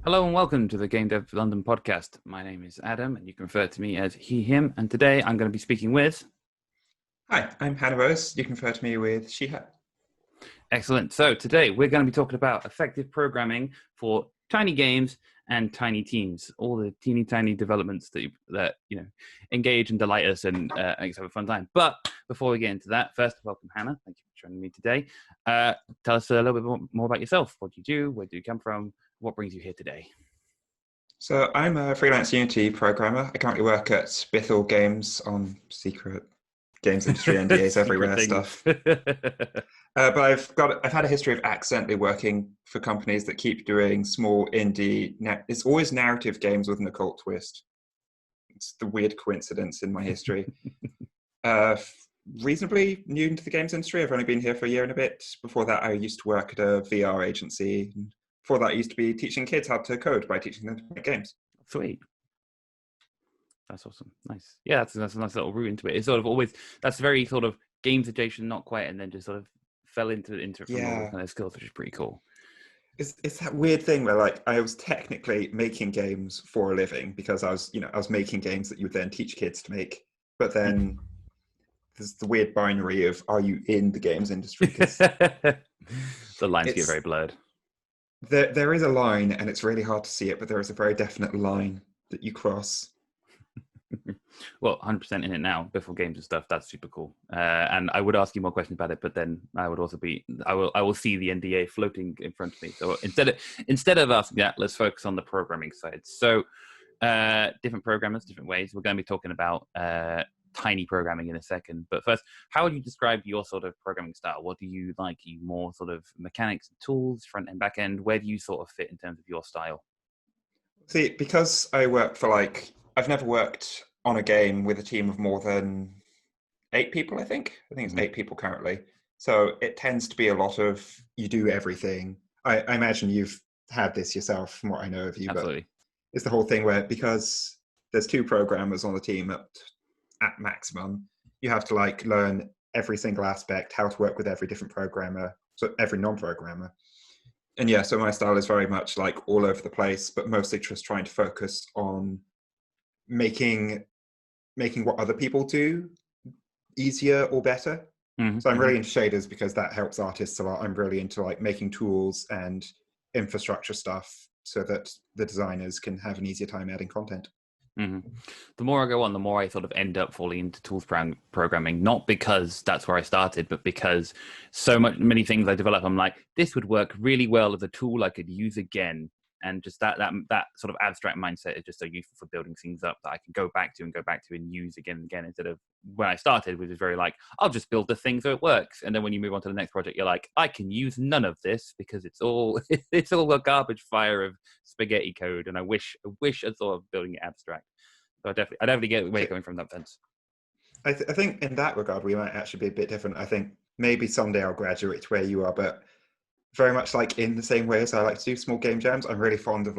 Hello and welcome to the Game Dev London podcast. My name is Adam and you can refer to me as he, him. And today I'm going to be speaking with... Hi, I'm Hannah Rose. You can refer to me with she, her. Excellent. So today we're going to be talking about effective programming for tiny games and tiny teams. All the teeny tiny developments that engage and delight us and make us have a fun time. But before we get into that, first, welcome Hannah. Thank you for joining me today. Tell us a little bit more about yourself. What do you do? Where do you come from? What brings you here today? So I'm a freelance Unity programmer. I currently work at Bithell Games on secret games industry NDAs everywhere stuff. But I've had a history of accidentally working for companies that keep doing small indie. It's always narrative games with an occult twist. It's the weird coincidence in my history. Reasonably new into the games industry. I've only been here for a year and a bit. Before that, I used to work at a VR agency. Before that, I used to be teaching kids how to code by teaching them to make games. Sweet. That's awesome. Nice. Yeah, that's a nice little route into it. It's sort of always, that's very sort of games adjacent, not quite, and then just sort of fell into it from all those kind of skills, which is pretty cool. It's that weird thing where like I was technically making games for a living because I was making games that you would then teach kids to make. But then there's the weird binary of, are you in the games industry? The lines get very blurred. There is a line and it's really hard to see it, but there is a very definite line that you cross. Well, 100% in it now, Bithell Games and stuff. That's super cool. And I would ask you more questions about it, but then I would also I will see the NDA floating in front of me. So instead of asking that, let's focus on the programming side. So different programmers, different ways. We're going to be talking about tiny programming in a second. But first, how would you describe your sort of programming style? What do you like? Are you more sort of mechanics and tools, front end, back end? Where do you sort of fit in terms of your style? See, because I work for I've never worked on a game with a team of more than 8 people, I think. It's 8 people currently. So it tends to be a lot of, you do everything. I imagine you've had this yourself from what I know of you. Absolutely. But it's the whole thing where, because there's 2 programmers on the team at maximum, you have to learn every single aspect, how to work with every different programmer, so every non-programmer. And yeah, so my style is very much all over the place, but mostly just trying to focus on making what other people do easier or better. Mm-hmm. So I'm really into shaders because that helps artists a lot. I'm really into making tools and infrastructure stuff so that the designers can have an easier time adding content. Mm-hmm. The more I go on, the more I sort of end up falling into tools programming, not because that's where I started, but because many things I develop, I'm like, this would work really well as a tool I could use again. And just that sort of abstract mindset is just so useful for building things up that I can go back to and use again and again, instead of when I started, which was very I'll just build the thing so it works. And then when you move on to the next project, you're like, I can use none of this because it's all a garbage fire of spaghetti code. And I wish I thought of building it abstract. So I definitely get where you're coming from that sense. I think in that regard, we might actually be a bit different. I think maybe someday I'll graduate to where you are, but very much in the same way as I like to do small game jams, I'm really fond of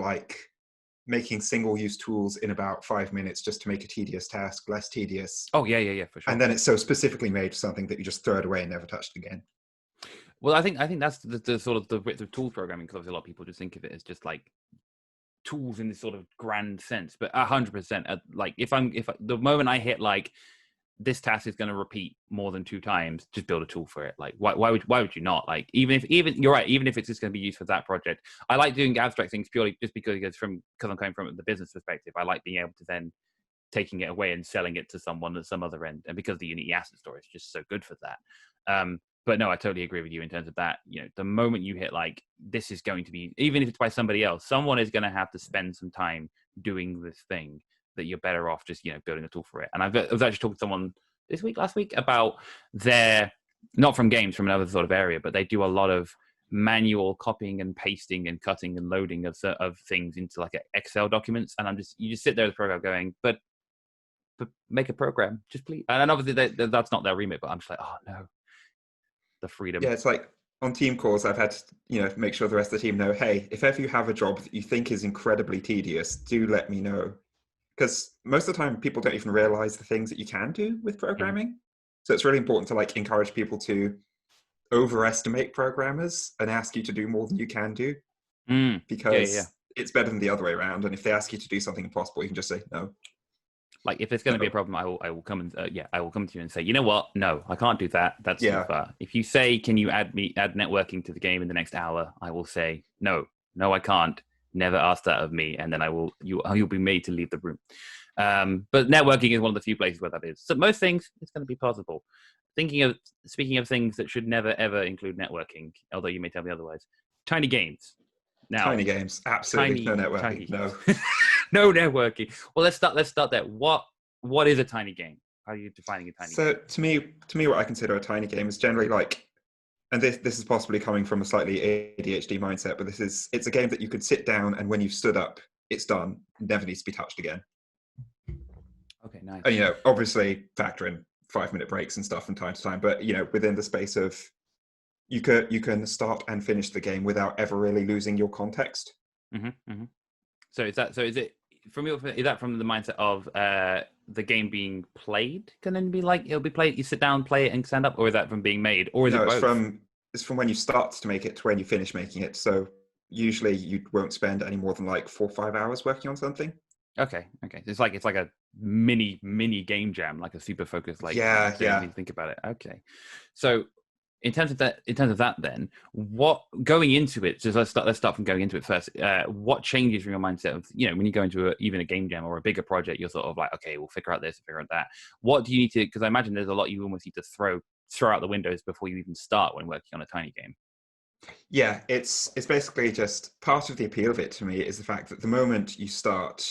making single-use tools in about 5 minutes just to make a tedious task less tedious. Oh, yeah, for sure. And then it's so specifically made for something that you just throw it away and never touch it again. Well, I think that's the sort of the width of tool programming, because obviously a lot of people just think of it as just tools in this sort of grand sense. But 100%, if the moment I hit this task is going to repeat more than 2 times, just build a tool for it. Why would you not? Even you're right, even if it's just going to be used for that project. I like doing abstract things purely just because I'm coming from the business perspective. I like being able to then taking it away and selling it to someone at some other end. And because the Unity asset store is just so good for that. But no, I totally agree with you in terms of that. The moment you hit this is going to be, even if it's by somebody else, someone is going to have to spend some time doing this thing, that you're better off just building a tool for it. And I was actually talking to someone last week about not from games, from another sort of area, but they do a lot of manual copying and pasting and cutting and loading of things into Excel documents. And you just sit there with the program going, but make a program, just please. And obviously that's not their remit, but I'm just oh no, the freedom. Yeah, it's on team calls, I've had to make sure the rest of the team know, hey, if ever you have a job that you think is incredibly tedious, do let me know. Because most of the time, people don't even realize the things that you can do with programming. So it's really important to encourage people to overestimate programmers and ask you to do more than you can do. Because it's better than the other way around. And if they ask you to do something impossible, you can just say no. Like if there's going to be a No. problem, I will come and I will come to you and say, you know what? No, I can't do that. That's too Yeah. far. If you say, can you add networking to the game in the next hour? I will say no, I can't. Never ask that of me, and then you'll be made to leave the room. But networking is one of the few places where that is. So most things, it's going to be possible. Speaking of things that should never ever include networking, although you may tell me otherwise, tiny games. Now, tiny games, absolutely no networking. Tiny no. No networking. Well, let's start there. What is a tiny game? How are you defining a tiny game? So to me, what I consider a tiny game is generally like, and this is possibly coming from a slightly ADHD mindset, but it's a game that you could sit down and when you've stood up, it's done. Never needs to be touched again. Okay, nice. And obviously factor in 5-minute breaks and stuff from time to time, but within the space of you can start and finish the game without ever really losing your context. Mm-hmm, mm-hmm. So is it from is that from the mindset of the game being played? Can then be like it'll be played, you sit down, play it, and stand up, or is that from being made, or is it both? It's from when you start to make it to when you finish making it. So usually you won't spend any more than like 4 or 5 hours working on something. Okay. It's like a mini game jam, like a super focused Yeah. You think about it. Okay. So in terms of that, then what going into it? So let's start from going into it first. What changes from your mindset of when you go into even a game jam or a bigger project, you're sort of like, okay, we'll figure out this, figure out that. What do you need to? Because I imagine there's a lot you almost need to throw out the windows before you even start when working on a tiny game. Yeah, it's basically just part of the appeal of it to me is the fact that the moment you start,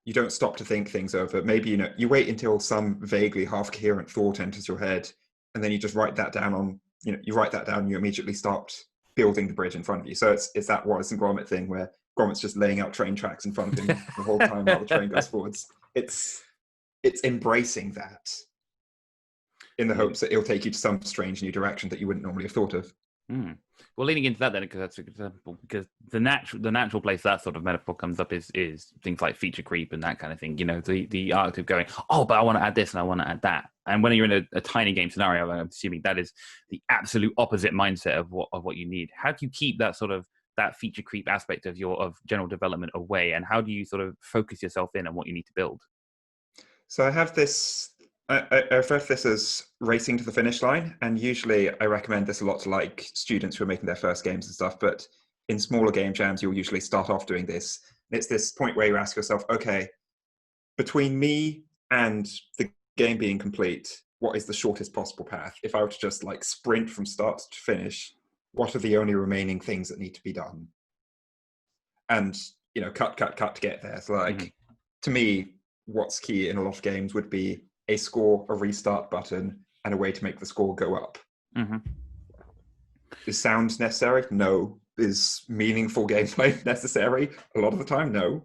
you don't stop to think things over. Maybe you wait until some vaguely half coherent thought enters your head, and then you just write that down on. You write that down, you immediately start building the bridge in front of you. So it's that Wallace and Gromit thing where Gromit's just laying out train tracks in front of him the whole time while the train goes forwards. It's embracing that in the hopes that it'll take you to some strange new direction that you wouldn't normally have thought of. Mm. Well, leaning into that then, because that's a good example. Because the natural place that sort of metaphor comes up is things like feature creep and that kind of thing. The art of going, oh, but I want to add this and I want to add that. And when you're in a tiny game scenario, I'm assuming that is the absolute opposite mindset of what you need. How do you keep that sort of that feature creep aspect of general development away, and how do you sort of focus yourself in on what you need to build? So I have this. I refer to this as racing to the finish line, and usually I recommend this a lot to like students who are making their first games and stuff. But in smaller game jams, you'll usually start off doing this. And it's this point where you ask yourself, okay, between me and the game being complete, what is the shortest possible path? If I were to just like sprint from start to finish, what are the only remaining things that need to be done? And cut to get there. So like to me, what's key in a lot of games would be a score, a restart button, and a way to make the score go up. Mm-hmm. Is sound necessary? No. Is meaningful gameplay necessary? A lot of the time, no.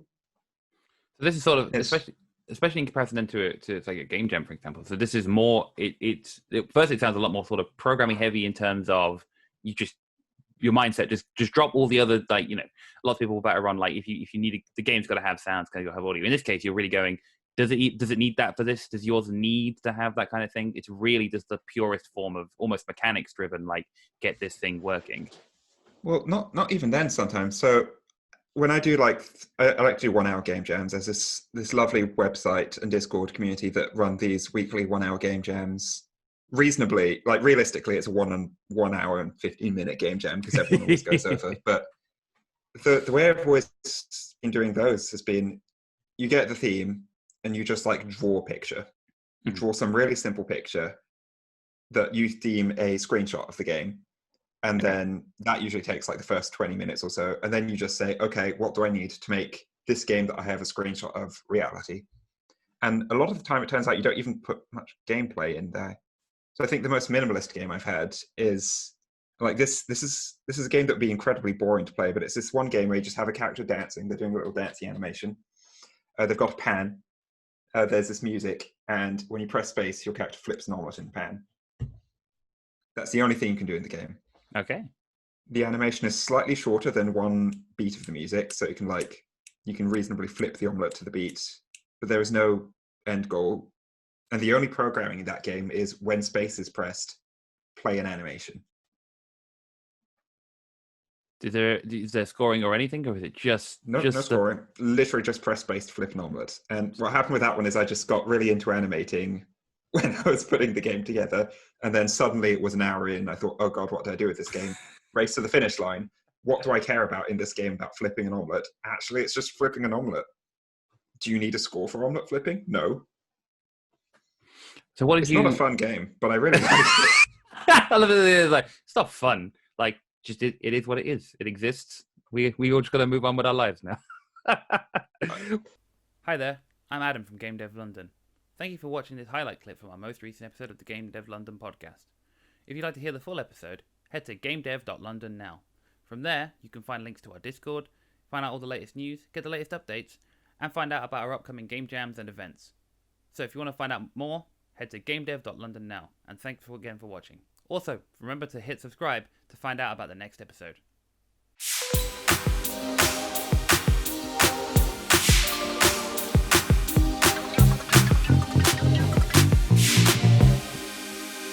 So this is sort of, especially in comparison then to like a game jam, for example. So this is more, first it sounds a lot more sort of programming heavy in terms of your mindset, just drop all the other, like, a lot of people will better run, like if you need the game's got to have sounds, got to have audio. In this case, you're really going, does it need that for this? Does yours need to have that kind of thing? It's really just the purest form of almost mechanics driven, like get this thing working. Well, not even then sometimes. So when I do I like to do 1 hour game jams. There's this lovely website and Discord community that run these weekly 1 hour game jams. Reasonably, like realistically, it's a 1 hour and 15-minute game jam because everyone always goes over. But the way I've always been doing those has been, you get the theme and you just like draw a picture. You draw some really simple picture that you deem a screenshot of the game. And then that usually takes like the first 20 minutes or so. And then you just say, okay, what do I need to make this game that I have a screenshot of reality? And a lot of the time it turns out you don't even put much gameplay in there. So I think the most minimalist game I've had is like this is a game that would be incredibly boring to play, but it's this one game where you just have a character dancing. They're doing a little dancey animation. They've got a pan. There's this music. And when you press space, your character flips an omelet in the pan. That's the only thing you can do in the game. Okay. The animation is slightly shorter than one beat of the music, so you can reasonably flip the omelet to the beat, but there is no end goal. And the only programming in that game is when space is pressed, play an animation. Is there scoring or anything, or is it just No, no just the? scoring. Literally just press space to flip an omelette. And what happened with that one is I just got really into animating when I was putting the game together. And then suddenly it was an hour in. I thought, oh God, what do I do with this game? Race to the finish line. What do I care about in this game about flipping an omelette? Actually, it's just flipping an omelette. Do you need a score for omelette flipping? No. So what did It's you? not a fun game, but I really liked it. I love it. Like, it's not fun. Like, just it is what it is. It exists. We all just got to move on with our lives now. Hi there, I'm Adam from Game Dev London. Thank you for watching this highlight clip from our most recent episode of the Game Dev London podcast. If you'd like to hear the full episode, head to gamedev.london now. From there, you can find links to our Discord, find out all the latest news, get the latest updates, and find out about our upcoming game jams and events. So if you want to find out more, head to gamedev.london now, and thanks again for watching. Also, remember to hit subscribe to find out about the next episode.